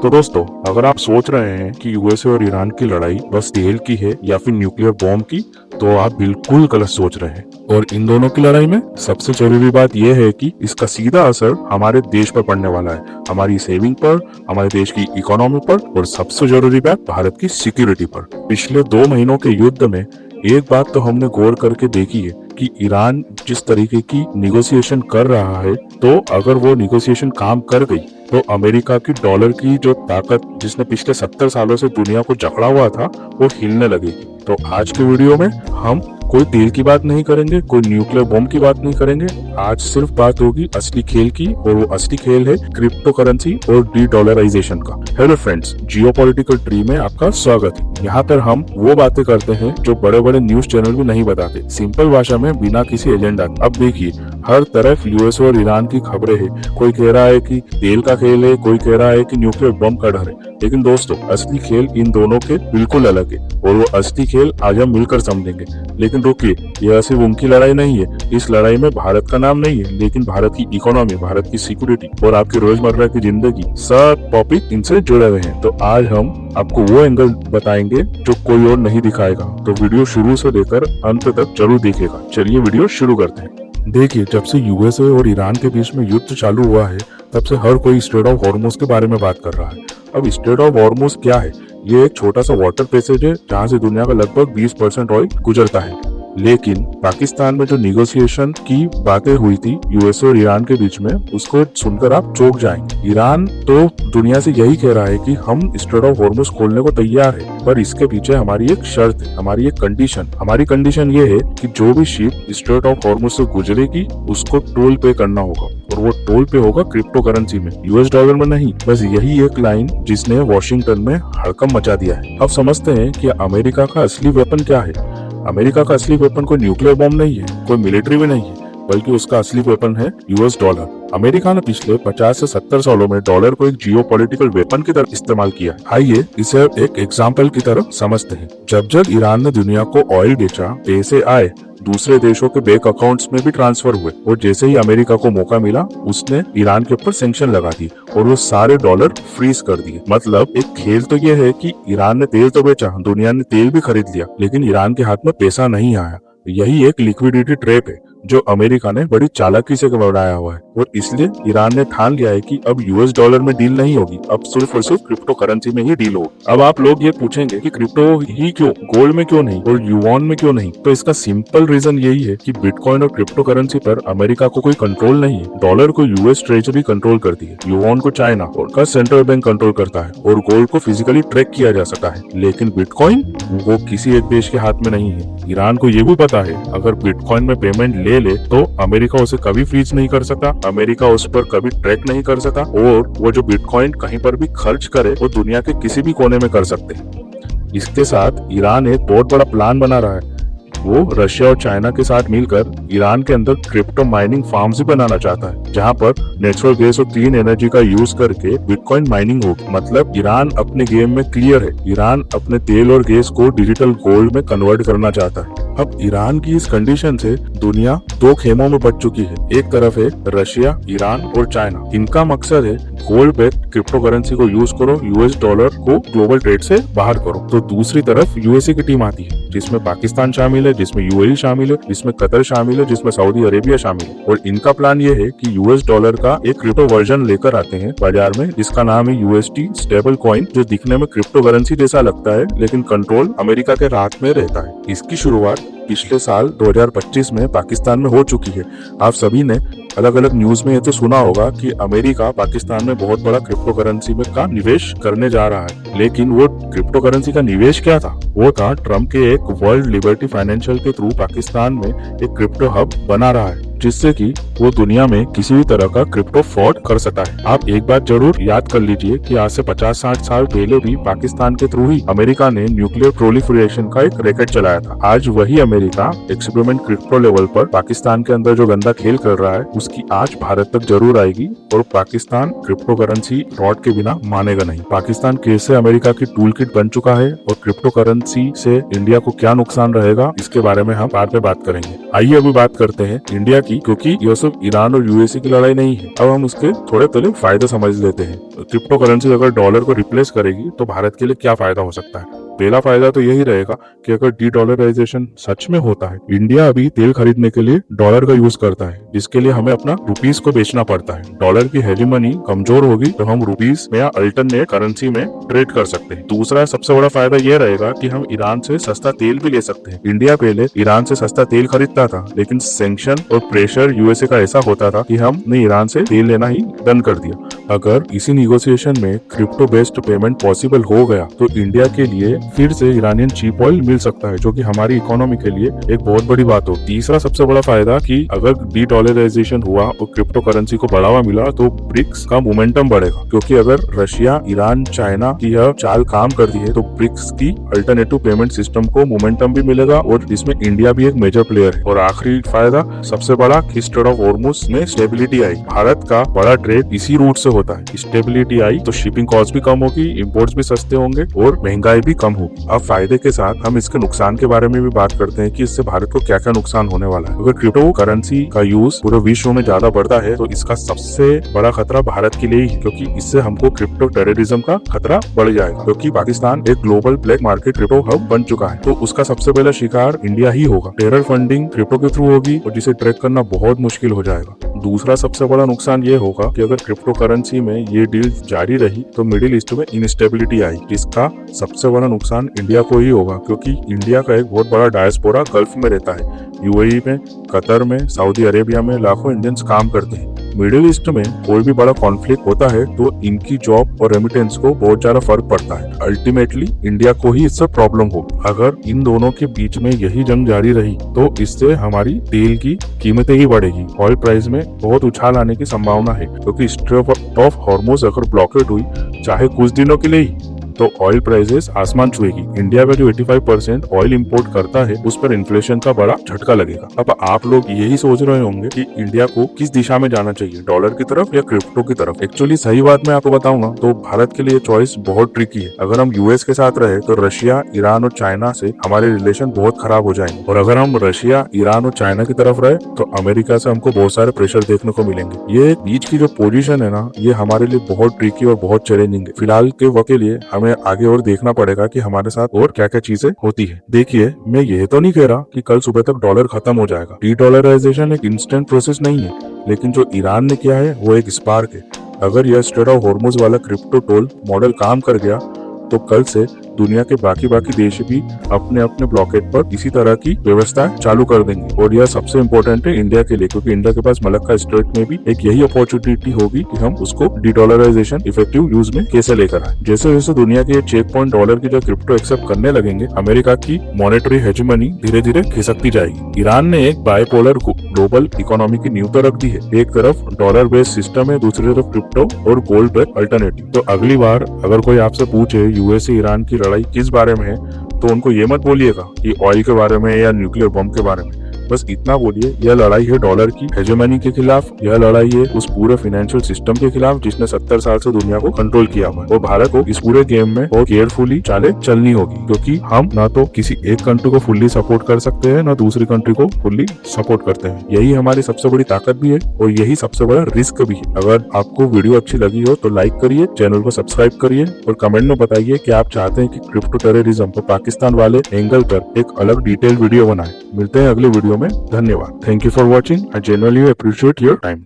तो दोस्तों, अगर आप सोच रहे हैं कि यूएसए और ईरान की लड़ाई बस तेल की है या फिर न्यूक्लियर बॉम्ब की, तो आप बिल्कुल गलत सोच रहे हैं। और इन दोनों की लड़ाई में सबसे जरूरी बात यह है कि इसका सीधा असर हमारे देश पर पड़ने वाला है, हमारी सेविंग पर, हमारे देश की इकोनॉमी पर और सबसे जरूरी बात भारत की सिक्योरिटी पर। पिछले 2 महीनों के युद्ध में एक बात तो हमने गौर करके देखी है कि ईरान जिस तरीके की निगोसिएशन कर रहा है, तो अगर वो निगोसिएशन काम कर गई तो अमेरिका की डॉलर की जो ताकत जिसने पिछले 70 सालों से दुनिया को जकड़ा हुआ था, वो हिलने लगेगी। तो आज के वीडियो में हम कोई तेल की बात नहीं करेंगे, कोई न्यूक्लियर बॉम्ब की बात नहीं करेंगे। आज सिर्फ बात होगी असली खेल की, और वो असली खेल है क्रिप्टो करेंसी और डी डॉलराइजेशन का। हेलो फ्रेंड्स, जियोपॉलिटिकल ट्री में आपका स्वागत है। यहाँ पर हम वो बातें करते हैं जो बड़े बड़े न्यूज चैनल भी नहीं बताते, सिंपल भाषा में, बिना किसी एजेंडा। अब देखिए, हर तरफ यूएस और ईरान की खबरें हैं। कोई कह रहा है कि तेल का खेल है, कोई कह रहा है कि न्यूक्लियर बम का डर है। लेकिन दोस्तों, असली खेल इन दोनों के बिल्कुल अलग है, और वो असली खेल आज हम मिलकर समझेंगे। लेकिन रुकिए, यह सिर्फ उनकी लड़ाई नहीं है। इस लड़ाई में भारत का नाम नहीं है, लेकिन भारत की इकोनॉमी, भारत की सिक्योरिटी और आपकी रोजमर्रा की जिंदगी, सब टॉपिक इनसे जुड़े हुए हैं। तो आज हम आपको वो एंगल बताएंगे जो कोई और नहीं दिखाएगा। तो वीडियो शुरू से लेकर अंत तक जरूर देखिएगा। चलिए वीडियो शुरू करते हैं। देखिए, जब से यूएसए और ईरान के बीच में युद्ध चालू हुआ है, तब से हर कोई स्ट्रेट ऑफ हॉर्मुज के बारे में बात कर रहा है। अब स्ट्रेट ऑफ हॉर्मुज क्या है? ये एक छोटा सा वाटर पैसेज है जहाँ से दुनिया का लगभग 20% ऑयल गुजरता है। लेकिन पाकिस्तान में जो निगोसिएशन की बातें हुई थी यूएसए और ईरान के बीच में, उसको सुनकर आप चौंक जाएंगे। ईरान तो दुनिया से यही कह रहा है कि हम स्ट्रेट ऑफ हॉर्मुज खोलने को तैयार है, पर इसके पीछे हमारी एक शर्त है, हमारी एक कंडीशन। हमारी कंडीशन ये है कि जो भी शिप स्ट्रेट ऑफ हॉर्मुज से गुजरेगी उसको टोल पे करना होगा, और वो टोल पे होगा क्रिप्टो करेंसी में, यूएस डॉलर में नहीं। बस यही एक लाइन जिसने वॉशिंगटन में हड़कंप मचा दिया है। अब समझते हैं कि अमेरिका का असली वेपन क्या है। अमेरिका का असली वेपन कोई न्यूक्लियर बॉम्ब नहीं है, कोई मिलिट्री भी नहीं है, बल्कि उसका असली वेपन है यूएस डॉलर। अमेरिका ने पिछले 50 से 70 सालों में डॉलर को एक जियोपॉलिटिकल वेपन की तरह इस्तेमाल किया। आइए इसे एक एग्जाम्पल की तरह समझते हैं। जब जब ईरान ने दुनिया को ऑयल बेचा, पैसे आए, दूसरे देशों के बैंक अकाउंट्स में भी ट्रांसफर हुए, और जैसे ही अमेरिका को मौका मिला, उसने ईरान के ऊपर सैंक्शन लगा दी और वो सारे डॉलर फ्रीज कर दिए। मतलब एक खेल तो ये है कि ईरान ने तेल तो बेचा, दुनिया ने तेल भी खरीद लिया, लेकिन ईरान के हाथ में पैसा नहीं आया। यही एक लिक्विडिटी ट्रैप है जो अमेरिका ने बड़ी चालाकी से बनाया हुआ है, और इसलिए ईरान ने ठान लिया है कि अब यूएस डॉलर में डील नहीं होगी, अब सिर्फ और सिर्फ क्रिप्टो करेंसी में ही डील होगी। अब आप लोग ये पूछेंगे कि क्रिप्टो ही क्यों, गोल्ड में क्यों नहीं और युआन में क्यों नहीं? तो इसका सिंपल रीजन यही है कि बिटकॉइन और क्रिप्टो करेंसी पर अमेरिका को कोई कंट्रोल नहीं है। डॉलर को यूएस ट्रेजरी कंट्रोल करती है, युआन को चाइना का सेंट्रल बैंक कंट्रोल करता है, और गोल्ड को फिजिकली ट्रैक किया जा सकता है। लेकिन बिटकॉइन, वो किसी एक देश के हाथ में नहीं है। ईरान को ये भी पता है, अगर बिटकॉइन में पेमेंट ले तो अमेरिका उसे कभी फ्रीज नहीं कर सकता, अमेरिका उस पर कभी ट्रैक नहीं कर सकता, और वो जो बिटकॉइन कहीं पर भी खर्च करे वो दुनिया के किसी भी कोने में कर सकते हैं। इसके साथ ईरान एक बहुत बड़ा प्लान बना रहा है। वो रशिया और चाइना के साथ मिलकर ईरान के अंदर क्रिप्टो माइनिंग फार्म्स भी बनाना चाहता है, जहां पर नेचुरल गैस और क्लीन एनर्जी का यूज करके बिटकॉइन माइनिंग होगी। मतलब ईरान अपने गेम में क्लियर है, ईरान अपने तेल और गैस को डिजिटल गोल्ड में कन्वर्ट करना चाहता है। अब ईरान की इस कंडीशन से दुनिया 2 खेमों में बट चुकी है। एक तरफ है रशिया, ईरान और चाइना। इनका मकसद है गोल्ड बेस्ड क्रिप्टो करेंसी को यूज करो, यूएस डॉलर को ग्लोबल ट्रेड से बाहर करो। तो दूसरी तरफ यूएसए की टीम आती है, जिसमें पाकिस्तान शामिल है, जिसमें यूएई शामिल है, जिसमें कतर शामिल है, जिसमें सऊदी अरेबिया शामिल है। और इनका प्लान ये है कि यूएस डॉलर का एक क्रिप्टो वर्जन लेकर आते हैं बाजार में, जिसका नाम है यूएसटी स्टेबल कॉइन, जो दिखने में क्रिप्टो करेंसी जैसा लगता है, लेकिन कंट्रोल अमेरिका के हाथ में रहता है। इसकी शुरुआत पिछले साल 2025 में पाकिस्तान में हो चुकी है। आप सभी ने अलग अलग न्यूज में ये तो सुना होगा कि अमेरिका पाकिस्तान में बहुत बड़ा क्रिप्टो करेंसी में का निवेश करने जा रहा है। लेकिन वो क्रिप्टो करेंसी का निवेश क्या था? वो था ट्रम्प के एक वर्ल्ड लिबर्टी फाइनेंशियल के थ्रू पाकिस्तान में एक क्रिप्टो हब बना रहा है, जिससे कि वो दुनिया में किसी भी तरह का क्रिप्टो फ्रॉड कर सकता है। आप एक बात जरूर याद कर लीजिए कि आज से 50-60 साल पहले भी पाकिस्तान के थ्रू ही अमेरिका ने न्यूक्लियर प्रोलिफरेशन का एक रैकेट चलाया था। आज वही अमेरिका एक्सपेरिमेंट क्रिप्टो लेवल पर पाकिस्तान के अंदर जो गंदा खेल कर रहा है, उसकी आज भारत तक जरूर आएगी, और पाकिस्तान क्रिप्टो करेंसी फ्रॉड के बिना मानेगा नहीं। पाकिस्तान कैसे अमेरिका की टूल किट बन चुका है और क्रिप्टो करेंसी से इंडिया को क्या नुकसान रहेगा, इसके बारे में हम बाद में बात करेंगे। आइए अभी बात करते हैं इंडिया की, क्योंकि यह सिर्फ ईरान और यूएसए की लड़ाई नहीं है। अब हम उसके थोड़े पहले फायदे समझ लेते हैं। क्रिप्टो करेंसी अगर डॉलर को रिप्लेस करेगी तो भारत के लिए क्या फायदा हो सकता है। पहला फायदा तो यही रहेगा कि अगर डी-डॉलराइजेशन सच में होता है, इंडिया अभी तेल खरीदने के लिए डॉलर का यूज करता है, जिसके लिए हमें अपना रुपीस को बेचना पड़ता है। डॉलर की हेजेमनी कमजोर होगी तो हम रुपीस में या अल्टरनेट करेंसी में ट्रेड कर सकते हैं। दूसरा सबसे बड़ा फायदा यह रहेगा कि हम ईरान से सस्ता तेल भी ले सकते हैं। इंडिया पहले ईरान से सस्ता तेल खरीदता था, लेकिन सैंक्शन और प्रेशर यूएसए का ऐसा होता था कि हमने ईरान से तेल लेना ही बंद कर दिया। अगर इसी निगोशिएशन में क्रिप्टो बेस्ड पेमेंट पॉसिबल हो गया तो इंडिया के लिए फिर से ईरानियन चीप ऑयल मिल सकता है, जो कि हमारी इकोनॉमी के लिए एक बहुत बड़ी बात हो। तीसरा सबसे बड़ा फायदा कि अगर डी-डॉलराइजेशन हुआ और क्रिप्टो करेंसी को बढ़ावा मिला तो ब्रिक्स का मोमेंटम बढ़ेगा, क्योंकि अगर रशिया, ईरान, चाइना की यह चाल काम करती है तो ब्रिक्स की अल्टरनेटिव पेमेंट सिस्टम को मोमेंटम भी मिलेगा और इसमें इंडिया भी एक मेजर प्लेयर है। और आखिरी फायदा सबसे बड़ा कि स्ट्रेट ऑफ हॉर्मुज में स्टेबिलिटी आई। भारत का बड़ा ट्रेड इसी रूट से होता है। स्टेबिलिटी आई तो शिपिंग कॉस्ट भी कम होगी, इंपोर्ट्स भी सस्ते होंगे और महंगाई भी कम होगी। अब फायदे के साथ हम इसके नुकसान के बारे में भी बात करते हैं कि इससे भारत को क्या क्या नुकसान होने वाला है। अगर क्रिप्टो करेंसी का यूज पूरे विश्व में ज्यादा बढ़ता है तो इसका सबसे बड़ा खतरा भारत के लिए ही है, क्योंकि इससे हमको क्रिप्टो टेररिज्म का खतरा बढ़ जाएगा, क्योंकि पाकिस्तान एक global black market crypto hub बन चुका है। तो उसका सबसे पहला शिकार इंडिया ही होगा। टेरर फंडिंग क्रिप्टो के थ्रू होगी और जिसे ट्रैक करना बहुत मुश्किल हो जाएगा। दूसरा सबसे बड़ा नुकसान ये होगा कि अगर क्रिप्टो करेंसी में ये डील जारी रही तो मिडिल ईस्ट में इंस्टेबिलिटी आई, जिसका सबसे बड़ा नुकसान इंडिया को ही होगा, क्योंकि इंडिया का एक बहुत बड़ा डायस्पोरा गल्फ में रहता है। यूएई में, कतर में, सऊदी अरेबिया में लाखों इंडियंस काम करते हैं। मिडिल ईस्ट में कोई भी बड़ा कॉन्फ्लिक्ट होता है तो इनकी जॉब और रेमिटेंस को बहुत ज्यादा फर्क पड़ता है। अल्टीमेटली इंडिया को ही इससे प्रॉब्लम होगी। अगर इन दोनों के बीच में यही जंग जारी रही तो इससे हमारी तेल की कीमतें ही बढ़ेगी। ऑयल प्राइस में बहुत उछाल आने की संभावना है, क्योंकि स्ट्रेट ऑफ हॉर्मुज अगर ब्लॉकेट हुई, चाहे कुछ दिनों के लिए ही, तो ऑयल प्राइसेस आसमान छुएगी। इंडिया का जो 85% ऑयल इंपोर्ट करता है उस पर इन्फ्लेशन का बड़ा झटका लगेगा। अब आप लोग यही सोच रहे होंगे कि इंडिया को किस दिशा में जाना चाहिए, डॉलर की तरफ या क्रिप्टो की तरफ। एक्चुअली सही बात मैं आपको बताऊं ना तो भारत के लिए चॉइस बहुत ट्रिकी है। अगर हम यूएस के साथ रहे तो रशिया, ईरान और चाइना से हमारे रिलेशन बहुत खराब हो जाएंगे, और अगर हम रशिया, ईरान और चाइना की तरफ रहे तो अमेरिका से हमको बहुत सारे प्रेशर देखने को मिलेंगे। ये बीच की जो पोजीशन है ना, ये हमारे लिए बहुत ट्रिकी और बहुत चैलेंजिंग है। फिलहाल के वक्त के लिए हमें आगे और देखना पड़ेगा कि हमारे साथ और क्या क्या चीजें होती है। देखिए, मैं यह तो नहीं कह रहा कि कल सुबह तक डॉलर खत्म हो जाएगा। डी-डॉलराइजेशन एक इंस्टेंट प्रोसेस नहीं है, लेकिन जो ईरान ने किया है वो एक स्पार्क है। अगर यह स्ट्रेट ऑफ हॉर्मुज वाला क्रिप्टो टोल मॉडल काम कर गया तो कल से दुनिया के बाकी देश भी अपने अपने ब्लॉकेट पर इसी तरह की व्यवस्था चालू कर देंगे। और यह सबसे इम्पोर्टेंट है इंडिया के लिए, क्योंकि इंडिया के पास मलक्का स्ट्रेट में भी एक यही अपॉर्चुनिटी होगी कि हम उसको डी-डॉलराइजेशन इफेक्टिव यूज में कैसे लेकर आए। जैसे जैसे दुनिया के चेक पॉइंट डॉलर की जो क्रिप्टो एक्सेप्ट करने लगेंगे, अमेरिका की मॉनेटरी हेजेमनी धीरे धीरे खिसकती जाएगी। ईरान ने एक बायपोलर ग्लोबल इकोनॉमी की नींव तो रख दी है। एक तरफ डॉलर बेस्ड सिस्टम है, दूसरी तरफ क्रिप्टो और गोल्ड बेस्ड अल्टरनेटिव। तो अगली बार अगर कोई आपसे पूछे यूएस ईरान की लड़ाई किस बारे में है, तो उनको ये मत बोलिएगा कि ऑयल के बारे में या न्यूक्लियर बम के बारे में। बस इतना बोलिए, यह लड़ाई है डॉलर की हेजेमनी के खिलाफ, यह लड़ाई है उस पूरे फाइनेंशियल सिस्टम के खिलाफ जिसने 70 साल से दुनिया को कंट्रोल किया हुआ है। और भारत को इस पूरे गेम में बहुत केयरफुली चालें चलनी होगी, क्योंकि हम ना तो किसी एक कंट्री को फुल्ली सपोर्ट कर सकते हैं, ना दूसरी कंट्री को फुल्ली सपोर्ट करते हैं। यही हमारी सबसे बड़ी ताकत भी है और यही सबसे बड़ा रिस्क भी है। अगर आपको वीडियो अच्छी लगी हो तो लाइक करिए, चैनल को सब्सक्राइब करिए और कमेंट में बताइए कि आप चाहते हैं कि क्रिप्टो टेररिज्म और पाकिस्तान वाले एंगल पर एक अलग डिटेल वीडियो बनाए। मिलते हैं अगले वीडियो में। धन्यवाद। Thank you for watching. I genuinely appreciate your time.